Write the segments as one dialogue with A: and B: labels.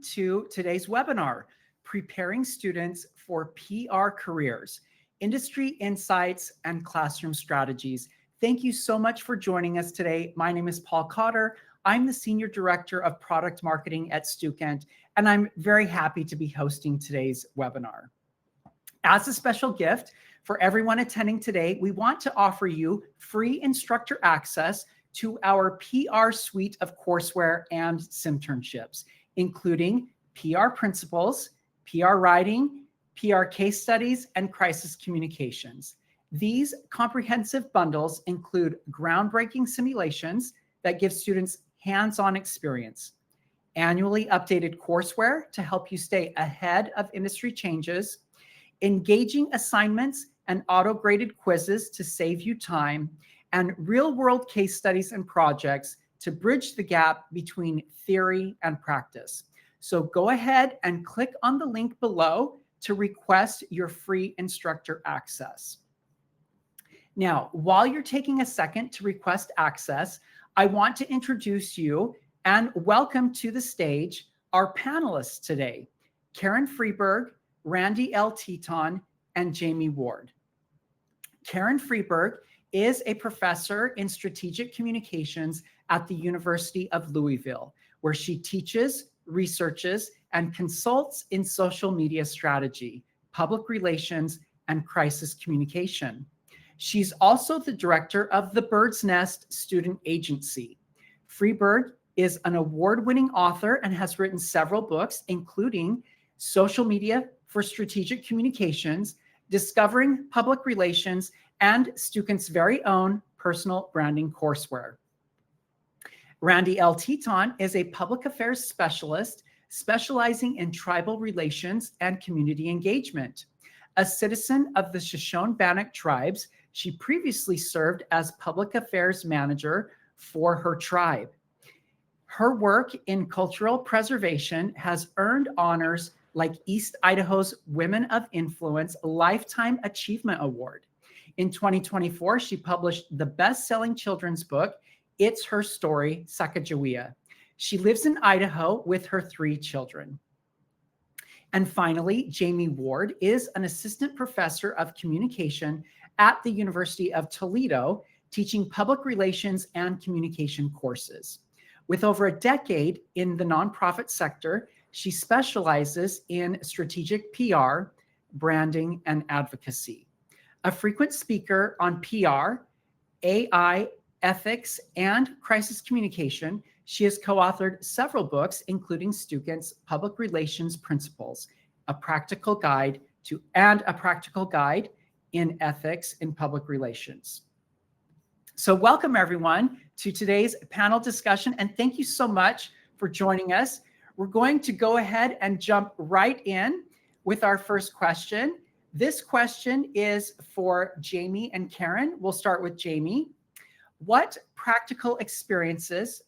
A: to today's webinar, Preparing Students for PR Careers, Industry Insights and Classroom Strategies. Thank you so much for joining us today. My name is Paul Cotter. I'm the Senior Director of Product Marketing at Stukent, and I'm very happy to be hosting today's webinar. As a special gift for everyone attending today, we want to offer you free instructor access to our PR suite of courseware and Simternships, including PR Principles, PR Writing, PR Case Studies, and Crisis Communications. These comprehensive bundles include groundbreaking simulations that give students hands-on experience, annually updated courseware to help you stay ahead of industry changes, engaging assignments and auto-graded quizzes to save you time, and real-world case studies and projects to bridge the gap between theory and practice. So go ahead and click on the link below to request your free instructor access. Now, while you're taking a second to request access, I want to introduce you and welcome to the stage our panelists today, Karen Freeberg, Randy L. Teton, and Jamie Ward. Karen Freeberg is a professor in strategic communications at the University of Louisville, where she teaches, researches, and consults in social media strategy, public relations, and crisis communication. She's also the director of the Bird's Nest Student Agency. Freeberg is an award-winning author and has written several books, including Social Media for Strategic Communications, Discovering Public Relations, and Stukent's very own personal branding courseware. Randy L. Teton is a public affairs specialist specializing in tribal relations and community engagement. A citizen of the Shoshone-Bannock tribes, she previously served as public affairs manager for her tribe. Her work in cultural preservation has earned honors like East Idaho's Women of Influence Lifetime Achievement Award. In 2024, she published the best-selling children's book, It's Her Story, Sacagawea. She lives in Idaho with her 3 children. And finally, Jamie Ward is an assistant professor of communication at the University of Toledo, teaching public relations and communication courses. With over a decade in the nonprofit sector, she specializes in strategic PR, branding, and advocacy. A frequent speaker on PR, AI, ethics, and crisis communication, she has co-authored several books, including Stukent's Public Relations Principles, a practical guide in ethics in public relations. So welcome everyone to today's panel discussion, and thank you so much for joining us. We're going to go ahead and jump right in with our first question. This question is for Jamie and Karen. We'll start with Jamie. What practical experiences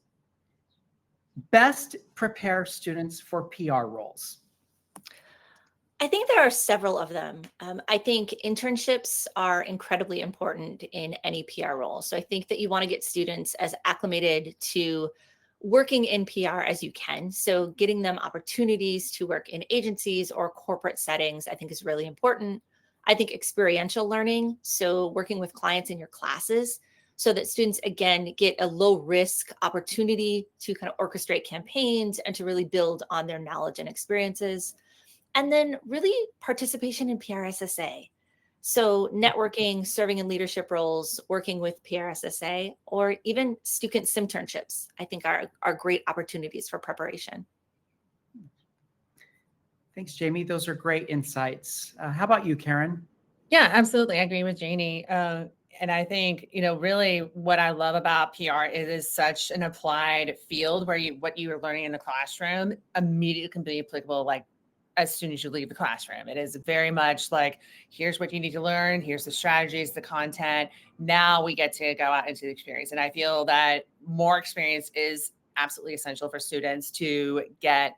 A: best prepare students for PR roles?
B: I think there are several of them. I think internships are incredibly important in any PR role. So I think that you want to get students as acclimated to working in PR as you can. So getting them opportunities to work in agencies or corporate settings, I think is really important. I think experiential learning, so working with clients in your classes so that students, again, get a low risk opportunity to kind of orchestrate campaigns and to really build on their knowledge and experiences. And then really participation in PRSSA. So networking, serving in leadership roles, working with PRSSA, or even Stukent Simternships, I think are great opportunities for preparation.
A: Thanks, Jamie. Those are great insights. How about you, Karen?
C: Yeah, absolutely. I agree with Janie. And I think, really what I love about PR is such an applied field where what you are learning in the classroom immediately can be applicable, like as soon as you leave the classroom. It is very much like, here's what you need to learn. Here's the strategies, the content. Now we get to go out into the experience. And I feel that more experience is absolutely essential for students to get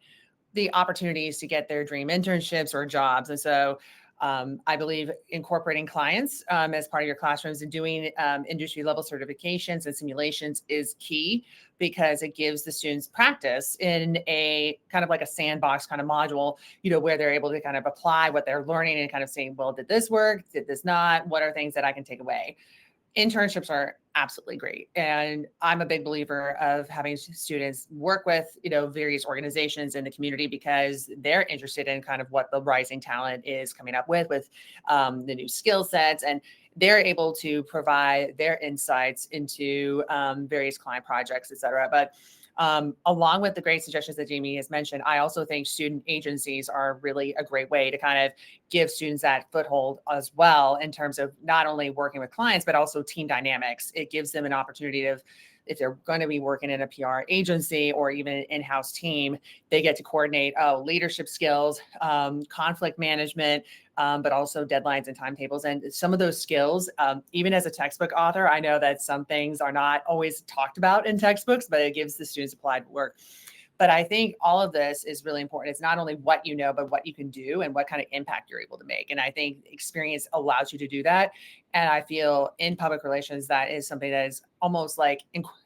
C: the opportunities to get their dream internships or jobs. And so I believe incorporating clients as part of your classrooms and doing industry level certifications and simulations is key, because it gives the students practice in a kind of like a sandbox kind of module, where they're able to kind of apply what they're learning and kind of saying, well, did this work? Did this not? What are things that I can take away? Internships are absolutely great. And I'm a big believer of having students work with, various organizations in the community, because they're interested in kind of what the rising talent is coming up with the new skill sets. And they're able to provide their insights into various client projects, et cetera. But along with the great suggestions that Jamie has mentioned, I also think student agencies are really a great way to kind of give students that foothold as well, in terms of not only working with clients, but also team dynamics. It gives them an opportunity of, if they're going to be working in a PR agency or even an in-house team, they get to coordinate leadership skills, conflict management, but also deadlines and timetables. And some of those skills, even as a textbook author, I know that some things are not always talked about in textbooks, but it gives the students applied work. But I think all of this is really important. It's not only what you know, but what you can do and what kind of impact you're able to make. And I think experience allows you to do that. And I feel in public relations, that is something that is almost like,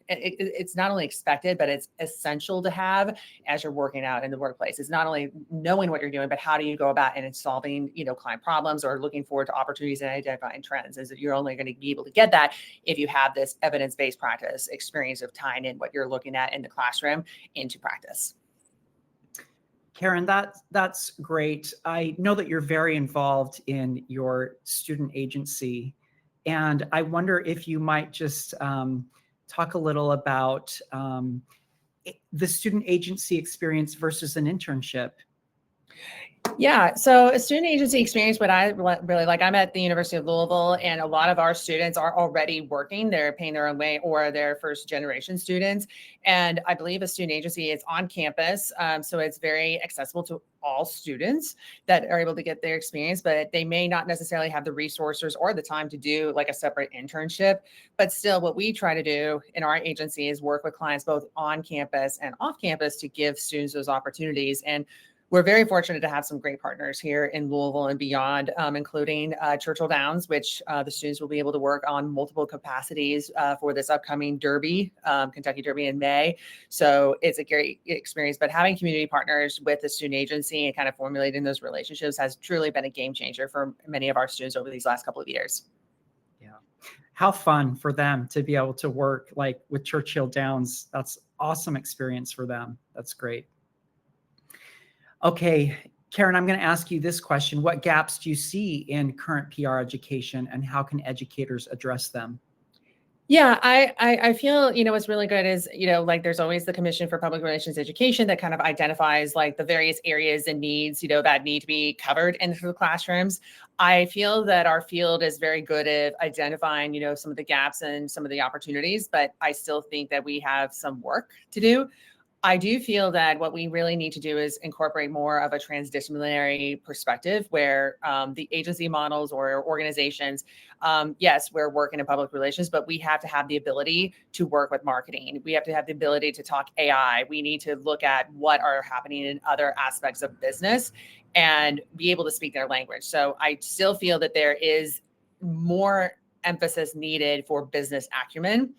C: it's not only expected, but it's essential to have as you're working out in the workplace. It's not only knowing what you're doing, but how do you go about and solving, client problems or looking forward to opportunities and identifying trends. Is that you're only going to be able to get that if you have this evidence-based practice experience of tying in what you're looking at in the classroom into practice.
A: Karen, that's great. I know that you're very involved in your student agency, and I wonder if you might just talk a little about the student agency experience versus an internship.
C: Yeah. So a student agency experience, what I really like, I'm at the University of Louisville, and a lot of our students are already working. They're paying their own way, or they're first generation students. And I believe a student agency is on campus. So it's very accessible to all students that are able to get their experience, but they may not necessarily have the resources or the time to do like a separate internship. But still, what we try to do in our agency is work with clients both on campus and off campus to give students those opportunities. And we're very fortunate to have some great partners here in Louisville and beyond, including Churchill Downs, which the students will be able to work on multiple capacities for this upcoming Derby, Kentucky Derby in May. So it's a great experience. But having community partners with the student agency and kind of formulating those relationships has truly been a game changer for many of our students over these last couple of years.
A: Yeah. How fun for them to be able to work like with Churchill Downs. That's awesome experience for them. That's great. Okay, Karen, I'm going to ask you this question. What gaps do you see in current PR education, and how can educators address them?
C: Yeah, I feel, what's really good is, like there's always the Commission for Public Relations Education that kind of identifies like the various areas and needs, that need to be covered into the classrooms. I feel that our field is very good at identifying, some of the gaps and some of the opportunities, but I still think that we have some work to do. I do feel that what we really need to do is incorporate more of a transdisciplinary perspective where the agency models or organizations, yes, we're working in public relations, but we have to have the ability to work with marketing. We have to have the ability to talk AI. We need to look at what are happening in other aspects of business and be able to speak their language. So I still feel that there is more emphasis needed for business acumen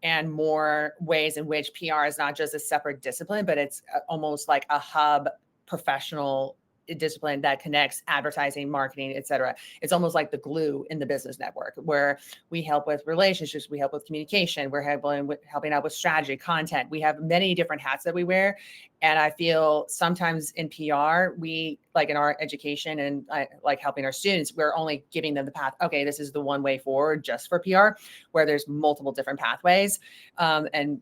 C: and more ways in which PR is not just a separate discipline, but it's almost like a hub professional discipline that connects advertising, marketing, et cetera. It's almost like the glue in the business network where we help with relationships, we help with communication, we're helping out with strategy, content. We have many different hats that we wear. And I feel sometimes in PR, we like in our education and like helping our students, we're only giving them the path. Okay, this is the one way forward just for PR, where there's multiple different pathways. And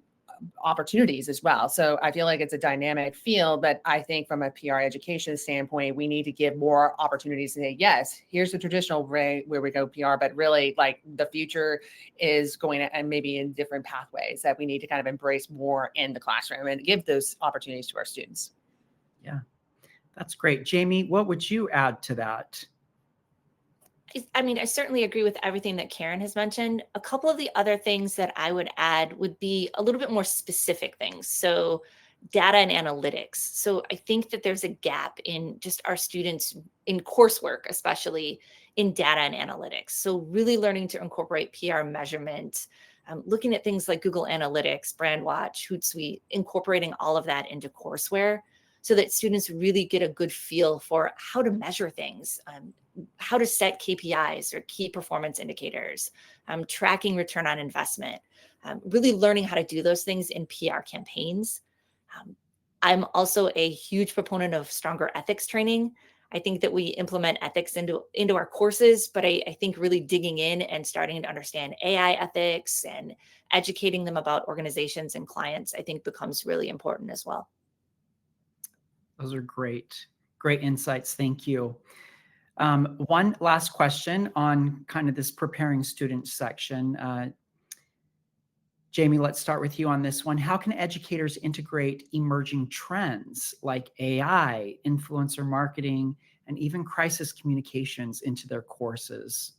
C: opportunities as well. So I feel like it's a dynamic field, but I think from a PR education standpoint, we need to give more opportunities to say, yes, here's the traditional way where we go PR, but really like the future is going to, and maybe in different pathways that we need to kind of embrace more in the classroom and give those opportunities to our students.
A: Yeah, that's great. Jamie, what would you add to that?
B: I mean, I certainly agree with everything that Karen has mentioned. A couple of the other things that I would add would be a little bit more specific things. So data and analytics. So I think that there's a gap in just our students in coursework, especially in data and analytics. So really learning to incorporate PR measurement, looking at things like Google Analytics, Brandwatch, Hootsuite, incorporating all of that into courseware so that students really get a good feel for how to measure things, how to set KPIs or key performance indicators, tracking return on investment, really learning how to do those things in PR campaigns. I'm also a huge proponent of stronger ethics training. I think that we implement ethics into our courses, but I think really digging in and starting to understand AI ethics and educating them about organizations and clients, I think becomes really important as well.
A: Those are great insights. Thank you. One last question on kind of this preparing students section. Jamie, let's start with you on this one. How can educators integrate emerging trends like AI, influencer marketing, and even crisis communications into their courses?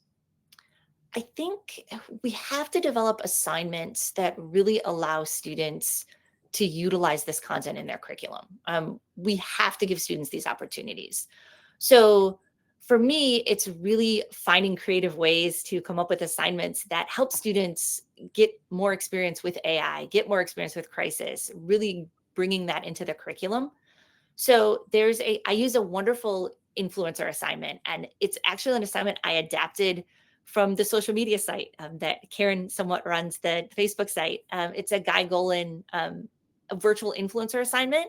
B: I think we have to develop assignments that really allow students to utilize this content in their curriculum. We have to give students these opportunities. So for me, it's really finding creative ways to come up with assignments that help students get more experience with AI, get more experience with crisis, really bringing that into the curriculum. So I use a wonderful influencer assignment, and it's actually an assignment I adapted from the social media site that Karen somewhat runs, the Facebook site. It's a Guy Golan a virtual influencer assignment.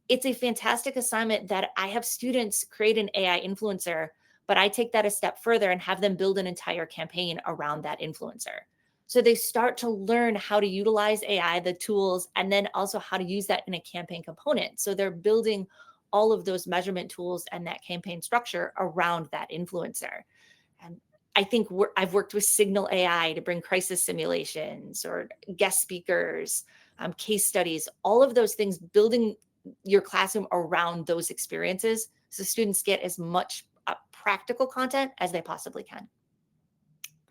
B: It's a fantastic assignment that I have students create an AI influencer, but I take that a step further and have them build an entire campaign around that influencer. So they start to learn how to utilize AI, the tools, and then also how to use that in a campaign component. So they're building all of those measurement tools and that campaign structure around that influencer. And I think I've worked with Signal AI to bring crisis simulations or guest speakers, case studies, all of those things, building your classroom around those experiences so students get as much practical content as they possibly can.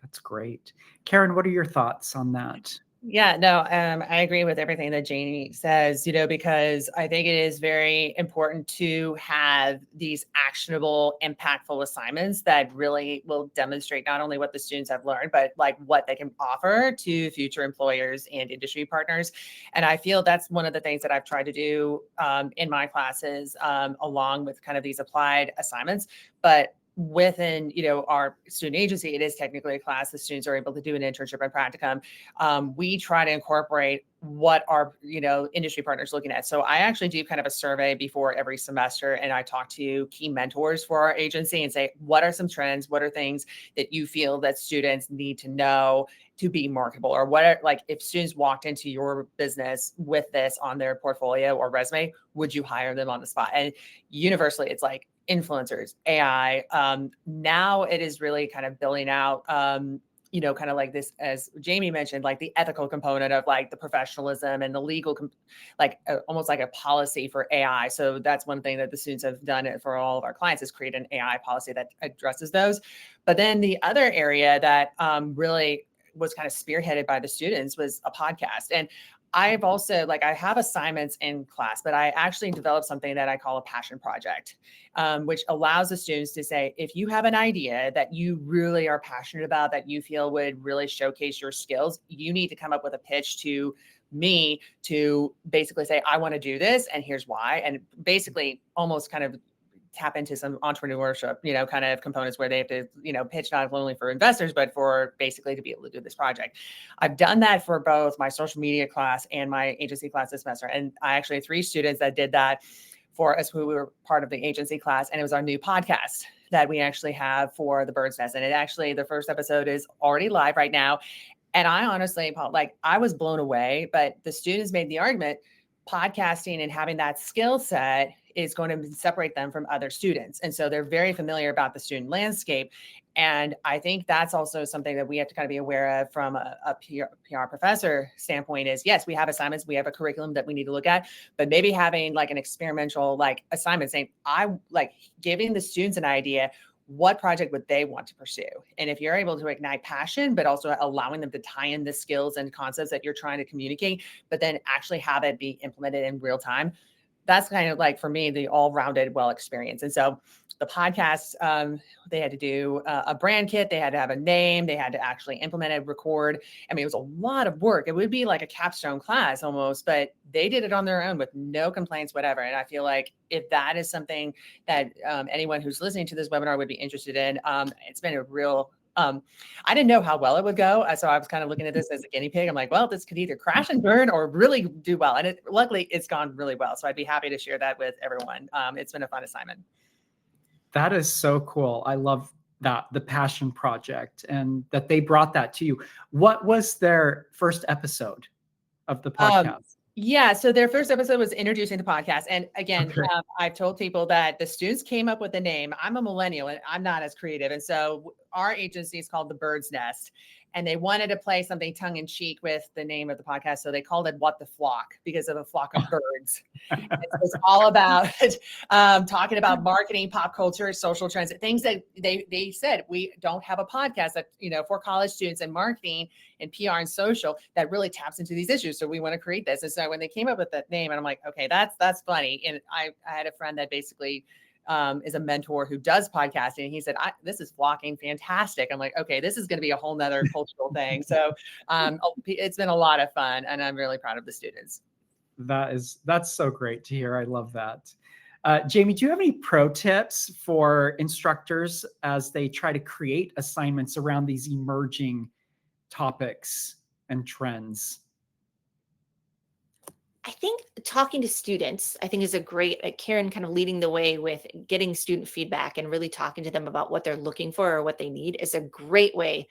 A: That's great. Karen, what are your thoughts on that?
C: Yeah, no, I agree with everything that Janie says, because I think it is very important to have these actionable, impactful assignments that really will demonstrate not only what the students have learned, but like what they can offer to future employers and industry partners. And I feel that's one of the things that I've tried to do in my classes, along with kind of these applied assignments. But within, our student agency, it is technically a class. The students are able to do an internship and practicum. We try to incorporate what our, industry partners looking at. So I actually do kind of a survey before every semester, and I talk to key mentors for our agency and say, what are some trends? What are things that you feel that students need to know to be marketable? Or what are, like, if students walked into your business with this on their portfolio or resume, would you hire them on the spot? And universally, it's like influencers, AI. Now it is really kind of building out, kind of like this, as Jamie mentioned, like the ethical component of like the professionalism and the legal, almost like a policy for AI. So that's one thing that the students have done for all of our clients is create an AI policy that addresses those. But then the other area that really was kind of spearheaded by the students was a podcast. And I've also, I have assignments in class, but I actually developed something that I call a passion project, which allows the students to say, if you have an idea that you really are passionate about, that you feel would really showcase your skills, you need to come up with a pitch to me to basically say, I want to do this, and here's why. And basically almost kind of tap into some entrepreneurship, kind of components where they have to, pitch not only for investors, but for basically to be able to do this project. I've done that for both my social media class and my agency class this semester. And I actually had 3 students that did that for us who were part of the agency class. And it was our new podcast that we actually have for the Bird's Nest. And it actually, the first episode is already live right now. And I honestly, I was blown away, but the students made the argument, podcasting and having that skill set is going to separate them from other students. And so they're very familiar about the student landscape. And I think that's also something that we have to kind of be aware of from a PR professor standpoint is, yes, we have assignments, we have a curriculum that we need to look at, but maybe having like an experimental assignment saying, giving the students an idea, what project would they want to pursue? And if you're able to ignite passion, but also allowing them to tie in the skills and concepts that you're trying to communicate, but then actually have it be implemented in real time, that's kind of like, for me, the all-rounded well experience. And so the podcast, they had to do a brand kit. They had to have a name. They had to actually implement it, record. I mean, it was a lot of work. It would be like a capstone class almost, but they did it on their own with no complaints, whatever. And I feel like if that is something that anyone who's listening to this webinar would be interested in, it's been a real I didn't know how well it would go. So I was kind of looking at this as a guinea pig. I'm like, well, this could either crash and burn or really do well. And luckily it's gone really well. So I'd be happy to share that with everyone. It's been a fun assignment.
A: That is so cool. I love that, the passion project, and that they brought that to you. What was their first episode of the podcast?
C: Yeah. So their first episode was introducing the podcast. And again,
A: Okay.
C: I've told people that the students came up with the name. I'm a millennial and I'm not as creative. And so our agency is called The Bird's Nest. And they wanted to play something tongue in cheek with the name of the podcast. So they called it What the Flock, because of a flock of birds. It's all about talking about marketing, pop culture, social trends, things that they said, we don't have a podcast that, for college students and marketing and PR and social that really taps into these issues. So we want to create this. And so when they came up with that name, and I'm like, okay, that's funny. And I had a friend that basically is a mentor who does podcasting. And he said, this is flocking fantastic. I'm like, okay, this is going to be a whole nother cultural thing. So it's been a lot of fun, and I'm really proud of the students.
A: That's so great to hear. I love that. Jamie, do you have any pro tips for instructors as they try to create assignments around these emerging topics and trends?
B: I think talking to students, I think is a great, Karen kind of leading the way with getting student feedback and really talking to them about what they're looking for or what they need is a great way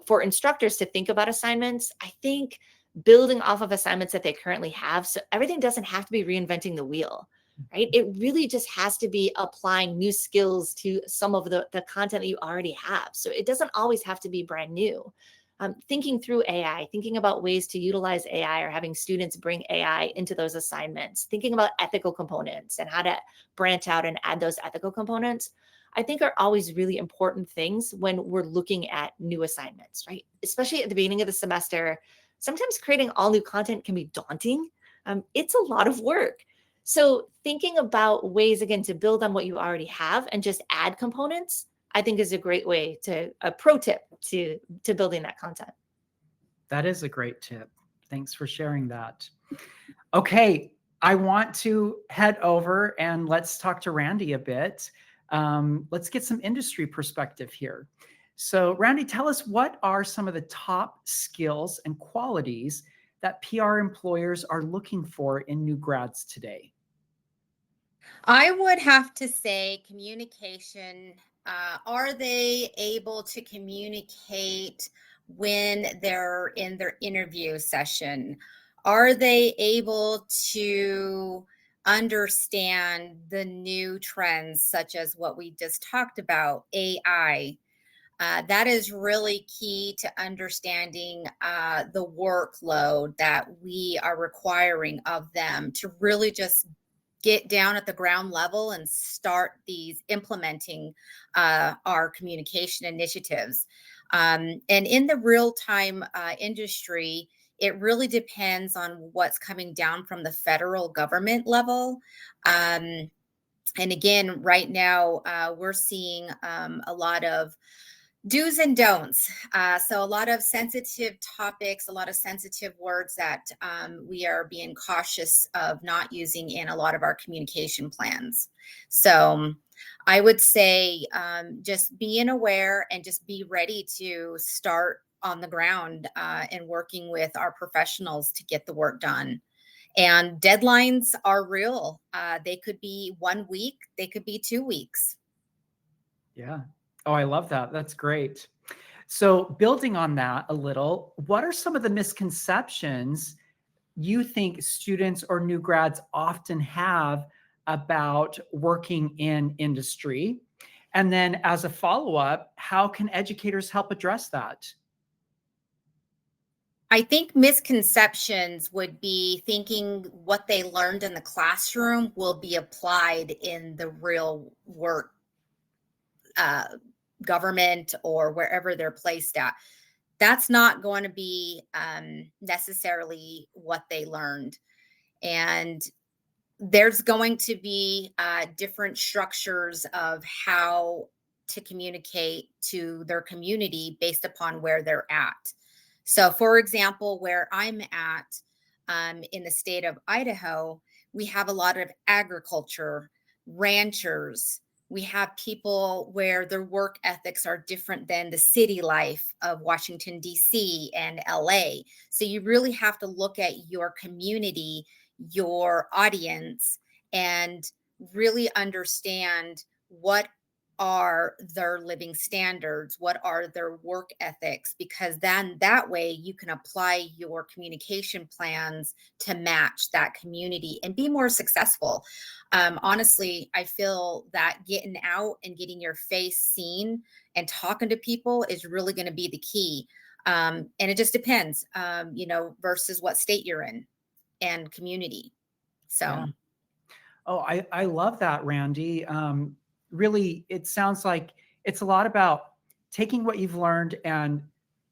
B: for instructors to think about assignments. I think building off of assignments that they currently have. So everything doesn't have to be reinventing the wheel, right? It really just has to be applying new skills to some of the content that you already have. So it doesn't always have to be brand new. Thinking through AI, thinking about ways to utilize AI, or having students bring AI into those assignments, thinking about ethical components and how to branch out and add those ethical components, I think are always really important things when we're looking at new assignments, right? Especially at the beginning of the semester, sometimes creating all new content can be daunting. It's a lot of work. So thinking about ways, again, to build on what you already have and just add components, I think is a great way a pro tip to building that content.
A: That is a great tip. Thanks for sharing that. Okay, I want to head over and let's talk to Randy a bit. Let's get some industry perspective here. So Randy, tell us, what are some of the top skills and qualities that PR employers are looking for in new grads today?
D: I would have to say communication. Are they able to communicate when they're in their interview session? Are they able to understand the new trends, such as what we just talked about, AI? That is really key to understanding the workload that we are requiring of them to really just get down at the ground level and start these implementing our communication initiatives. And in the real-time industry, it really depends on what's coming down from the federal government level. And again, right now, we're seeing a lot of do's and don'ts. So a lot of sensitive topics, a lot of sensitive words that we are being cautious of not using in a lot of our communication plans. So I would say just being aware and just be ready to start on the ground and working with our professionals to get the work done. And deadlines are real. They could be 1 week, they could be 2 weeks.
A: Yeah. Oh, I love that. That's great. So building on that a little, what are some of the misconceptions you think students or new grads often have about working in industry? And then as a follow-up, how can educators help address that?
D: I think misconceptions would be thinking what they learned in the classroom will be applied in the real work government or wherever they're placed at. That's not going to be necessarily what they learned. And there's going to be different structures of how to communicate to their community based upon where they're at. So, for example, where I'm at in the state of Idaho, we have a lot of agriculture, ranchers. We have people where their work ethics are different than the city life of Washington, D.C. and LA. So you really have to look at your community, your audience, and really understand what are their living standards, what are their work ethics, because then that way you can apply your communication plans to match that community and be more successful. Honestly, I feel that getting out and getting your face seen and talking to people is really going to be the key. And it just depends, versus what state you're in and community. So.
A: Yeah. Oh, I love that, Randy. Really, it sounds like it's a lot about taking what you've learned and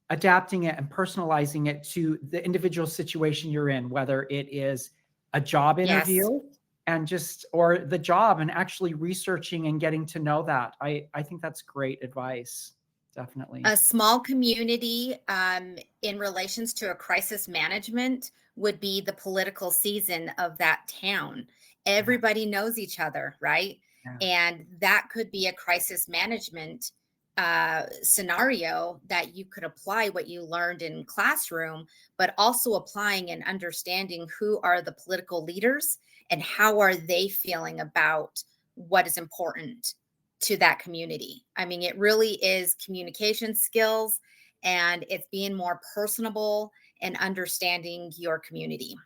A: adapting it and personalizing it to the individual situation you're in, whether it is a job interview and or the job and actually researching and getting to know that. I think that's great advice. Definitely.
D: A small community in relations to a crisis management would be the political season of that town. Everybody knows each other, right?
A: Yeah.
D: And that could be a crisis management scenario that you could apply what you learned in classroom, but also applying and understanding who are the political leaders and how are they feeling about what is important to that community. I mean, it really is communication skills, and it's being more personable and understanding your community.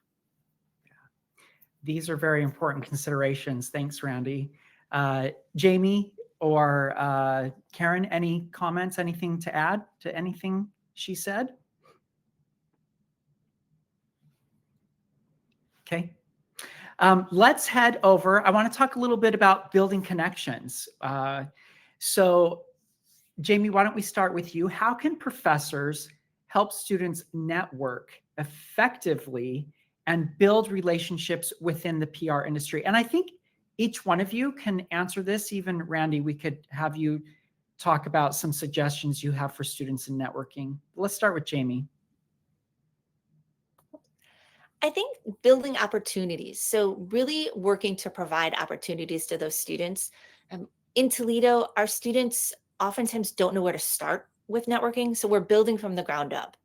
A: These are very important considerations. Thanks, Randy. Jamie or Karen, any comments, anything to add to anything she said? Okay. Let's head over. I want to talk a little bit about building connections. So, Jamie, why don't we start with you? How can professors help students network effectively and build relationships within the PR industry? And I think each one of you can answer this. Even Randy, we could have you talk about some suggestions you have for students in networking. Let's start with Jamie.
B: I think building opportunities. So really working to provide opportunities to those students. In Toledo, our students oftentimes don't know where to start with networking. So we're building from the ground up.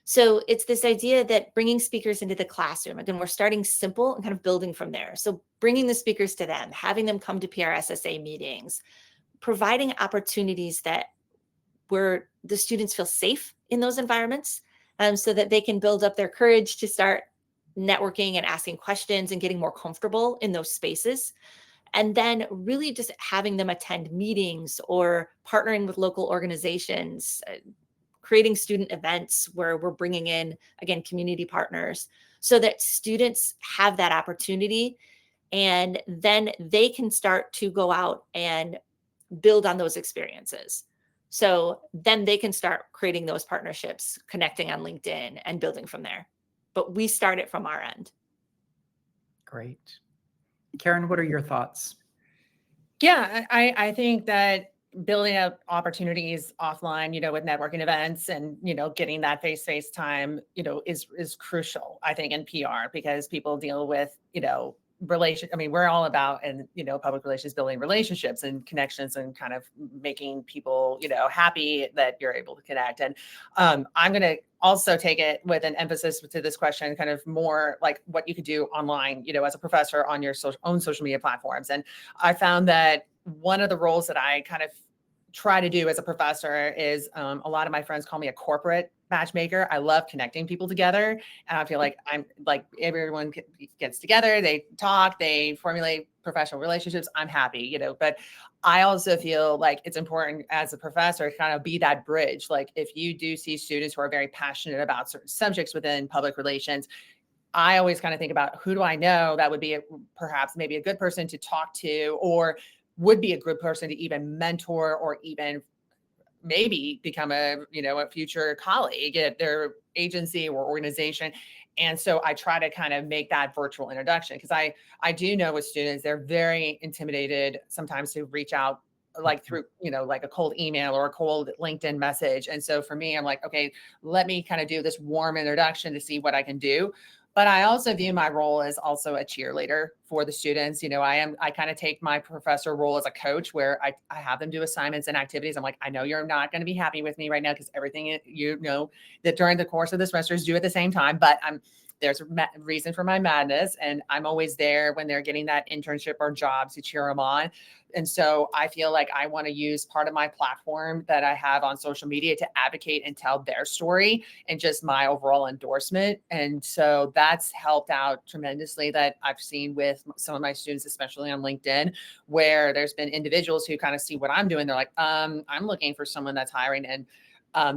B: So it's this idea that bringing speakers into the classroom, again, we're starting simple and kind of building from there. So bringing the speakers to them, having them come to PRSSA meetings, providing opportunities where the students feel safe in those environments, so that they can build up their courage to start networking and asking questions and getting more comfortable in those spaces. And then really just having them attend meetings or partnering with local organizations, creating student events where we're bringing in, again, community partners so that students have that opportunity. And then they can start to go out and build on those experiences. So then they can start creating those partnerships, connecting on LinkedIn and building from there. But we start it from our end.
A: Great. Karen, what are your thoughts?
C: Yeah, I think that building up opportunities offline, with networking events and, getting that face-to-face time, is crucial, I think, in PR, because people deal with, we're all about, and, public relations, building relationships and connections and kind of making people, happy that you're able to connect. And I'm going to also take it with an emphasis to this question, kind of more like what you could do online, as a professor on your own social media platforms. And I found that one of the roles that I kind of try to do as a professor is a lot of my friends call me a corporate matchmaker. I love connecting people together. And I feel like I'm like everyone gets together, they talk, they formulate professional relationships. I'm happy, but I also feel like it's important as a professor to kind of be that bridge. Like if you do see students who are very passionate about certain subjects within public relations, I always kind of think about who do I know that would be perhaps maybe a good person to talk to, or would be a good person to even mentor or even maybe become a future colleague at their agency or organization. And so I try to kind of make that virtual introduction, because I do know with students, they're very intimidated sometimes to reach out like through, like a cold email or a cold LinkedIn message. And so for me, I'm like, okay, let me kind of do this warm introduction to see what I can do. But I also view my role as also a cheerleader for the students. I kind of take my professor role as a coach, where I have them do assignments and activities. I'm like, I know you're not going to be happy with me right now, because everything, that during the course of the semester is due at the same time, but there's a reason for my madness. And I'm always there when they're getting that internship or job to cheer them on. And so I feel like I want to use part of my platform that I have on social media to advocate and tell their story, and just my overall endorsement. And so that's helped out tremendously, that I've seen with some of my students, especially on LinkedIn, where there's been individuals who kind of see what I'm doing. They're like, I'm looking for someone that's hiring. And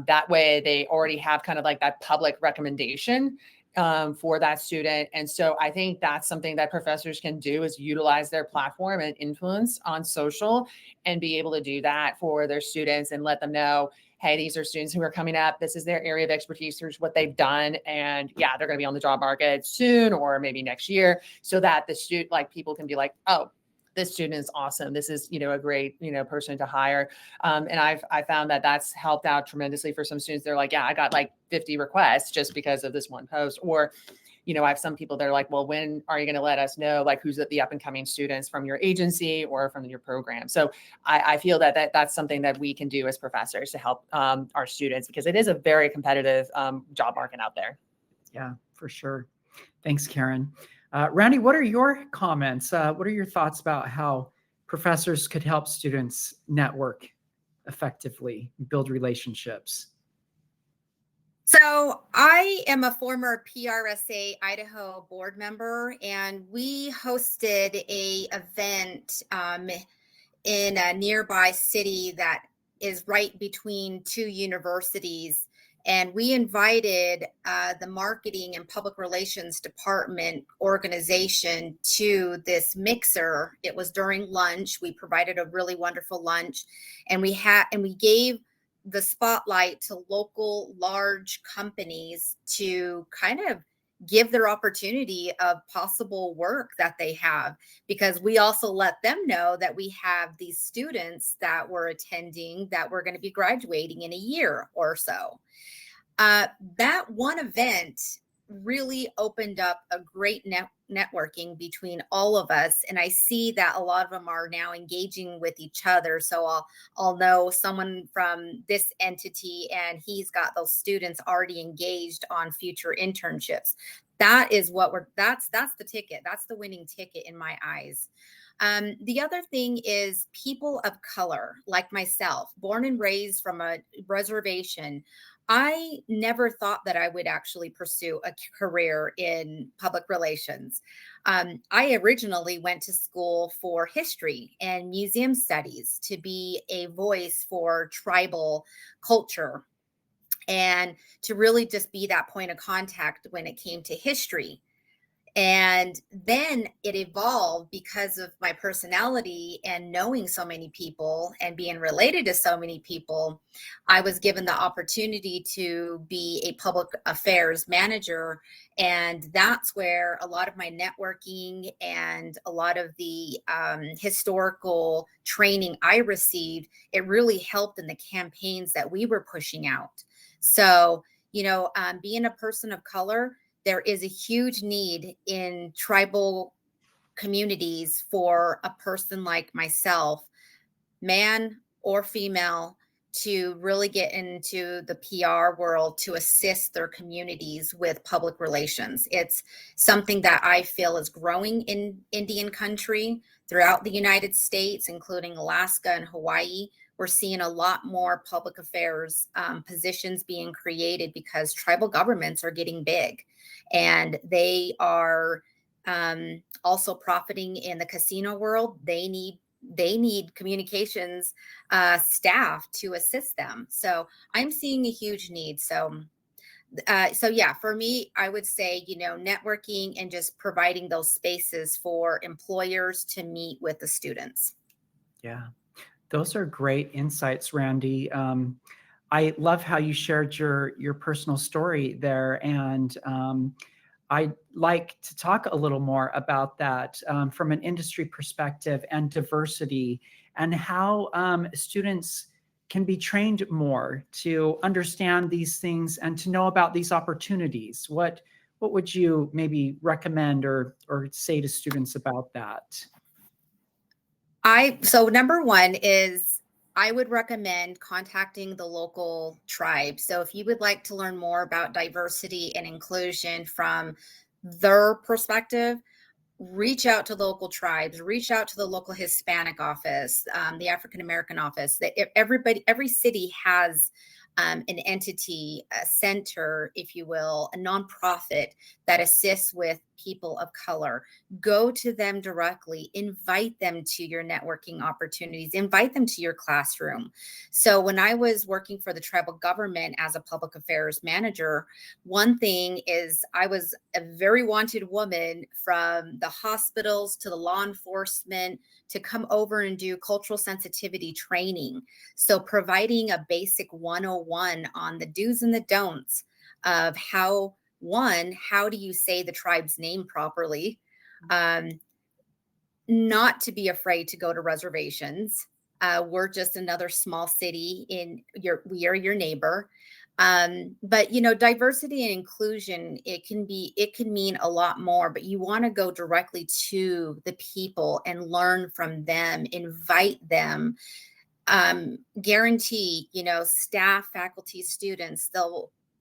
C: that way they already have kind of like that public recommendation for that student. And so I think that's something that professors can do, is utilize their platform and influence on social, and be able to do that for their students and let them know, hey, these are students who are coming up. This is their area of expertise. Here's what they've done. And yeah, they're going to be on the job market soon, or maybe next year, so that the student, like, people can be like, oh, this student is awesome. This is, a great, person to hire. And I found that that's helped out tremendously for some students. They're like, yeah, I got like 50 requests just because of this one post. Or, I have some people that are like, well, when are you going to let us know, like, who's the up and coming students from your agency or from your program? So I feel that's something that we can do as professors to help our students, because it is a very competitive job market out there.
A: Yeah, for sure. Thanks, Karen. Randy, what are your comments? What are your thoughts about how professors could help students network effectively, build relationships?
D: So I am a former PRSA Idaho board member, and we hosted a event in a nearby city that is right between two universities. And we invited the marketing and public relations department organization to this mixer. It was during lunch. We provided a really wonderful lunch, and we gave the spotlight to local large companies to kind of give their opportunity of possible work that they have, because we also let them know that we have these students that were attending that were going to be graduating in a year or so. That one event really opened up a great networking between all of us. And I see that a lot of them are now engaging with each other. So I'll know someone from this entity, and he's got those students already engaged on future internships. That is what that's the ticket. That's the winning ticket in my eyes. The other thing is people of color, like myself, born and raised from a reservation. I never thought that I would actually pursue a career in public relations. I originally went to school for history and museum studies, to be a voice for tribal culture, and to really just be that point of contact when it came to history. And then it evolved because of my personality and knowing so many people and being related to so many people. I was given the opportunity to be a public affairs manager. And that's where a lot of my networking and a lot of the historical training I received, it really helped in the campaigns that we were pushing out. So, being a person of color, there is a huge need in tribal communities for a person like myself, man or female, to really get into the PR world to assist their communities with public relations. It's something that I feel is growing in Indian country throughout the United States, including Alaska and Hawaii. We're seeing a lot more public affairs positions being created because tribal governments are getting big, and they are also profiting in the casino world. They need communications staff to assist them. So I'm seeing a huge need. So yeah, for me, I would say, networking and just providing those spaces for employers to meet with the students.
A: Yeah, those are great insights, Randy. I love how you shared your personal story there, and I'd like to talk a little more about that from an industry perspective and diversity, and how students can be trained more to understand these things and to know about these opportunities. What would you maybe recommend or say to students about that?
D: So number one is I would recommend contacting the local tribe. So if you would like to learn more about diversity and inclusion from their perspective, reach out to local tribes, reach out to the local Hispanic office, the African American office. That every city has an entity, a center, if you will, a nonprofit that assists with people of color. Go to them directly, invite them to your networking opportunities, invite them to your classroom. So when I was working for the tribal government as a public affairs manager, one thing is I was a very wanted woman from the hospitals to the law enforcement to come over and do cultural sensitivity training. So providing a basic 101 on the do's and the don'ts of how do you say the tribe's name properly? Not to be afraid to go to reservations. We're just another small city we are your neighbor. But diversity and inclusion, it can mean a lot more, but you want to go directly to the people and learn from them, invite them, guarantee, staff, faculty, students,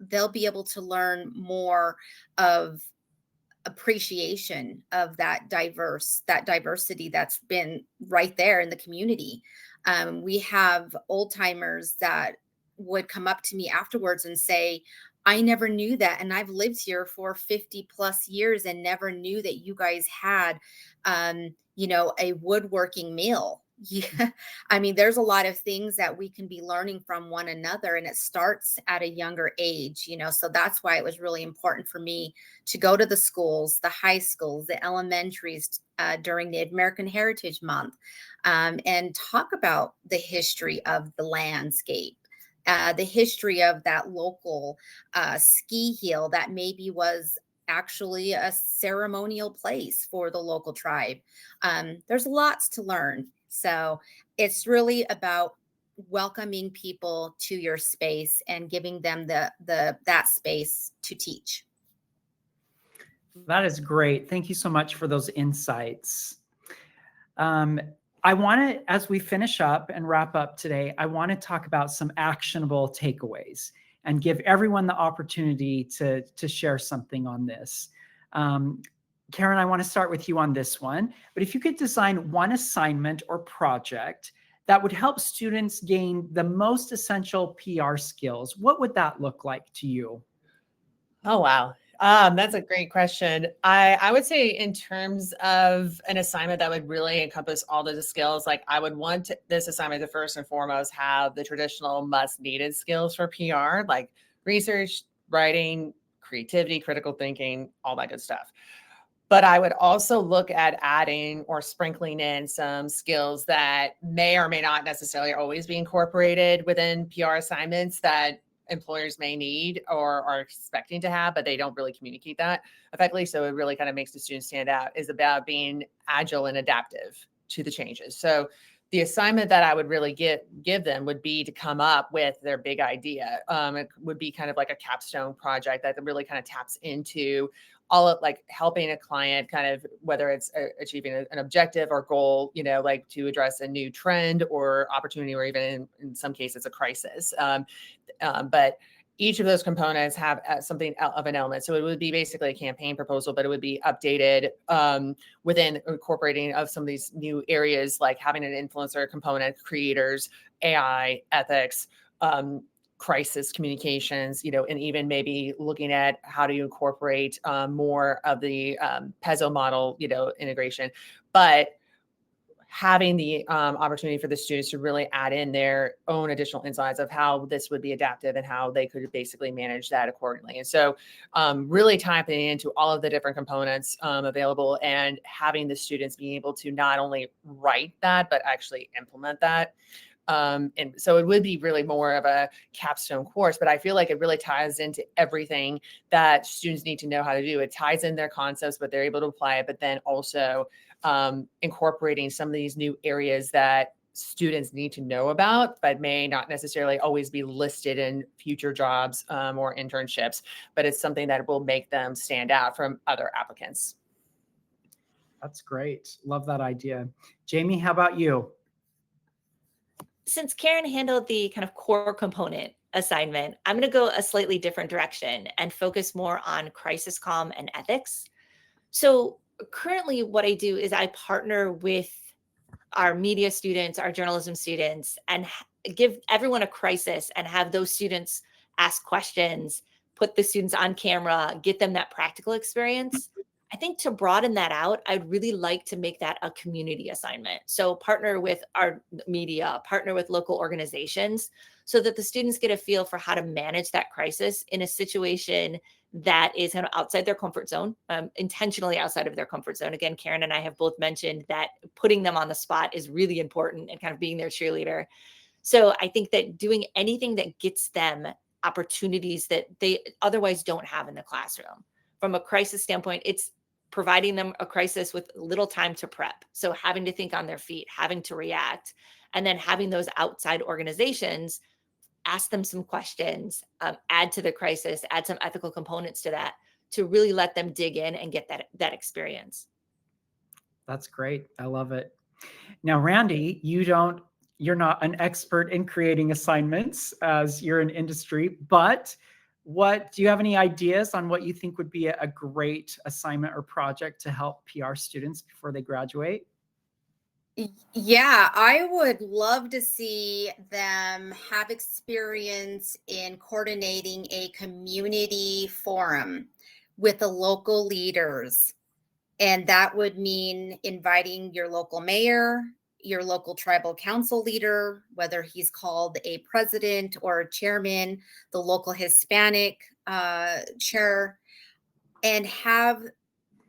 D: they'll be able to learn more of appreciation of that diversity that's been right there in the community. We have old timers that would come up to me afterwards and say, I never knew that. And I've lived here for 50 plus years and never knew that you guys had, a woodworking mill. Yeah. I mean, there's a lot of things that we can be learning from one another, and it starts at a younger age, so that's why it was really important for me to go to the schools, the high schools, the elementaries during the American Heritage Month, and talk about the history of the landscape. The history of that local ski hill that maybe was actually a ceremonial place for the local tribe. There's lots to learn. So it's really about welcoming people to your space and giving them that space to teach.
A: That is great. Thank you so much for those insights. I want to, as we finish up and wrap up today, I want to talk about some actionable takeaways and give everyone the opportunity to share something on this. Karen, I want to start with you on this one, but if you could design one assignment or project that would help students gain the most essential PR skills, what would that look like to you?
C: Oh, wow. That's a great question. I would say in terms of an assignment that would really encompass all the skills, like I would want this assignment to first and foremost have the traditional must needed skills for PR, like research, writing, creativity, critical thinking, all that good stuff. But I would also look at adding or sprinkling in some skills that may or may not necessarily always be incorporated within PR assignments that employers may need or are expecting to have, but they don't really communicate that effectively. So it really kind of makes the students stand out, is about being agile and adaptive to the changes. So the assignment that I would really give them would be to come up with their big idea. It would be kind of like a capstone project that really kind of taps into all of like helping a client kind of, whether it's achieving an objective or goal, like to address a new trend or opportunity, or even in some cases a crisis. But each of those components have something of an element. So it would be basically a campaign proposal, but it would be updated within incorporating of some of these new areas, like having an influencer component, creators, AI, ethics, crisis communications, and even maybe looking at how do you incorporate more of the PEZO model, integration. But having the opportunity for the students to really add in their own additional insights of how this would be adaptive and how they could basically manage that accordingly. And so really tapping into all of the different components available and having the students be able to not only write that, but actually implement that. And so it would be really more of a capstone course, but I feel like it really ties into everything that students need to know how to do. It ties in their concepts, but they're able to apply it, but then also incorporating some of these new areas that students need to know about, but may not necessarily always be listed in future jobs or internships, but it's something that will make them stand out from other applicants.
A: That's great. Love that idea. Jamie, how about you?
B: Since Karen handled the kind of core component assignment, I'm going to go a slightly different direction and focus more on crisis comm and ethics. So currently what I do is I partner with our media students, our journalism students, and give everyone a crisis and have those students ask questions, put the students on camera, get them that practical experience. I think to broaden that out, I'd really like to make that a community assignment. So partner with our media, partner with local organizations so that the students get a feel for how to manage that crisis in a situation that is kind of outside their comfort zone, intentionally outside of their comfort zone. Again, Karen and I have both mentioned that putting them on the spot is really important and kind of being their cheerleader. So I think that doing anything that gets them opportunities that they otherwise don't have in the classroom. From a crisis standpoint, it's providing them a crisis with little time to prep. So having to think on their feet, having to react, and then having those outside organizations ask them some questions, add to the crisis, add some ethical components to that to really let them dig in and get that experience.
A: That's great. I love it. Now, Randy, you're not an expert in creating assignments as you're in industry, but do you have any ideas on what you think would be a great assignment or project to help PR students before they graduate?
D: Yeah, I would love to see them have experience in coordinating a community forum with the local leaders. And that would mean inviting your local mayor, your local tribal council leader, whether he's called a president or a chairman, the local Hispanic chair, and have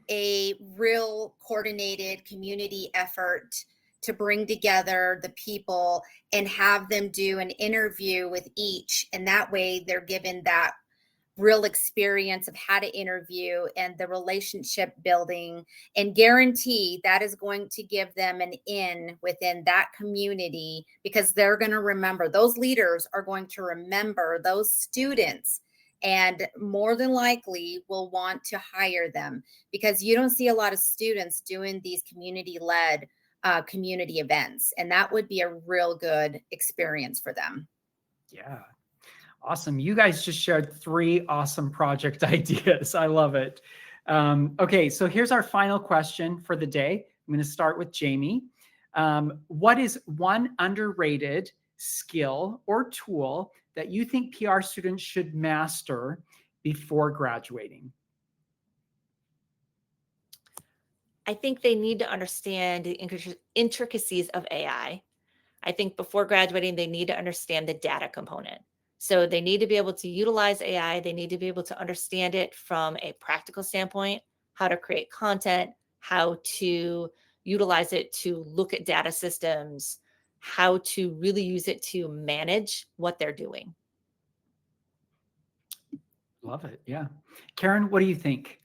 D: a real coordinated community effort to bring together the people and have them do an interview with each. And that way they're given that real experience of how to interview and the relationship building, and guarantee that is going to give them an in within that community, because they're going to remember, those leaders are going to remember those students and more than likely will want to hire them, because you don't see a lot of students doing these community-led community events, and that would be a real good experience for them.
A: Yeah. Awesome. You guys just shared 3 awesome project ideas. I love it. Okay, so here's our final question for the day. I'm going to start with Jamie. What is one underrated skill or tool that you think PR students should master before graduating?
B: I think they need to understand the intricacies of AI. I think before graduating, they need to understand the data component. So they need to be able to utilize AI. They need to be able to understand it from a practical standpoint, how to create content, how to utilize it to look at data systems, how to really use it to manage what they're doing.
A: Love it. Yeah. Karen, what do you think?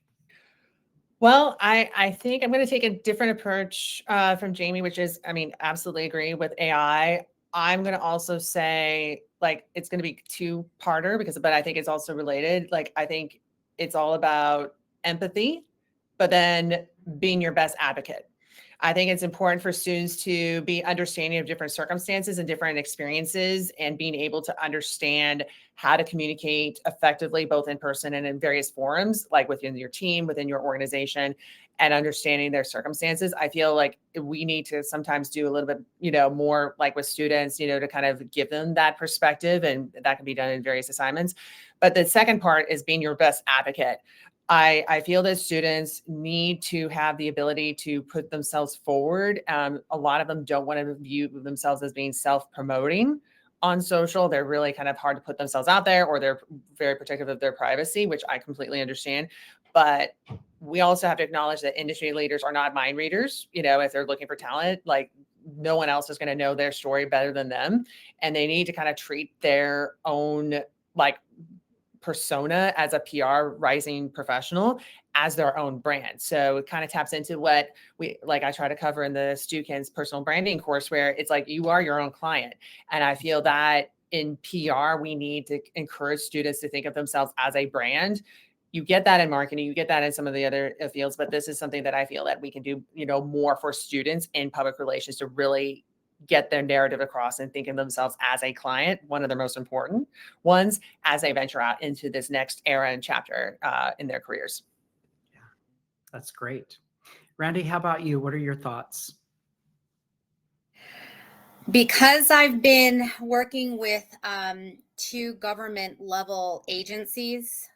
C: Well, I think I'm going to take a different approach from Jamie, which is, I mean, absolutely agree with AI. I'm going to also say, like, it's going to be 2-parter but I think it's also related. Like, I think it's all about empathy, but then being your best advocate. I think it's important for students to be understanding of different circumstances and different experiences, and being able to understand how to communicate effectively, both in person and in various forums, like within your team, within your organization, and understanding their circumstances. I feel like we need to sometimes do a little bit, more like with students, to kind of give them that perspective, and that can be done in various assignments. But the second part is being your best advocate. I feel that students need to have the ability to put themselves forward. A lot of them don't want to view themselves as being self-promoting on social. They're really kind of hard to put themselves out there, or they're very protective of their privacy, which I completely understand. But we also have to acknowledge that industry leaders are not mind readers. If they're looking for talent, like no one else is going to know their story better than them. And they need to kind of treat their own like persona as a PR rising professional as their own brand. So it kind of taps into what I try to cover in the Stukent's personal branding course, where it's like you are your own client. And I feel that in PR, we need to encourage students to think of themselves as a brand. You get that in marketing, you get that in some of the other fields, but this is something that I feel that we can do, more for students in public relations to really get their narrative across and think of themselves as a client, one of the most important ones, as they venture out into this next era and chapter in their careers.
A: Yeah, that's great. Randy, how about you? What are your thoughts?
D: Because I've been working with 2 government level agencies,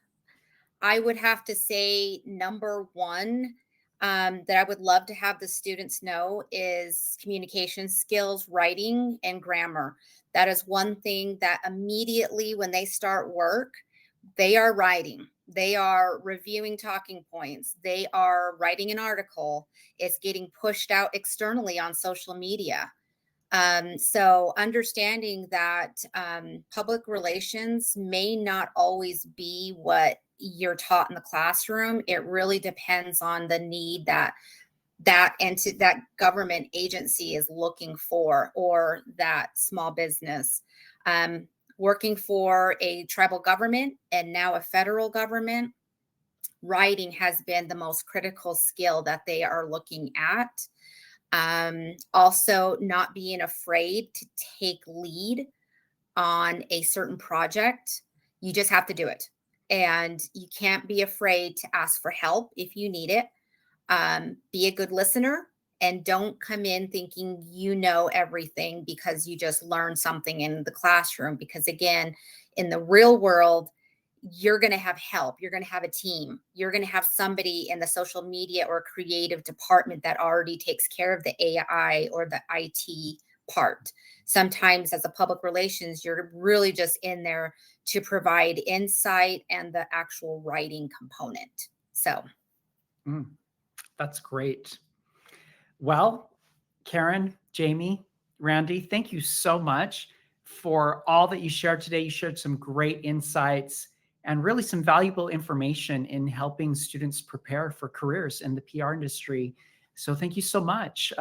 D: I would have to say number one that I would love to have the students know is communication skills, writing, and grammar. That is one thing that immediately when they start work, they are writing. They are reviewing talking points. They are writing an article. It's getting pushed out externally on social media. So understanding that public relations may not always be what you're taught in the classroom. It really depends on the need that government agency is looking for, or that small business. Working for a tribal government and now a federal government, writing has been the most critical skill that they are looking at. Also, not being afraid to take lead on a certain project. You just have to do it. And you can't be afraid to ask for help if you need it. Be a good listener, and don't come in thinking you know everything because you just learned something in the classroom. Because again, in the real world, you're going to have help. You're going to have a team. You're going to have somebody in the social media or creative department that already takes care of the AI or the IT part. Sometimes as a public relations, you're really just in there to provide insight and the actual writing component. So.
A: That's great. Well, Karen, Jamie, Randy, thank you so much for all that you shared today. You shared some great insights and really some valuable information in helping students prepare for careers in the PR industry. So thank you so much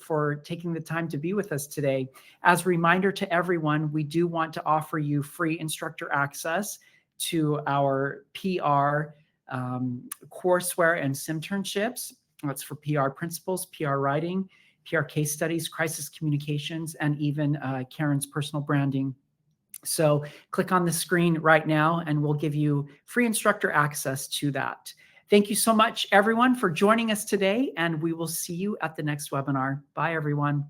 A: for taking the time to be with us today. As a reminder to everyone, we do want to offer you free instructor access to our PR courseware and Simternships. That's for PR principles, PR writing, PR case studies, crisis communications, and even Karen's personal branding. So click on the screen right now and we'll give you free instructor access to that. Thank you so much, everyone, for joining us today, and we will see you at the next webinar. Bye, everyone.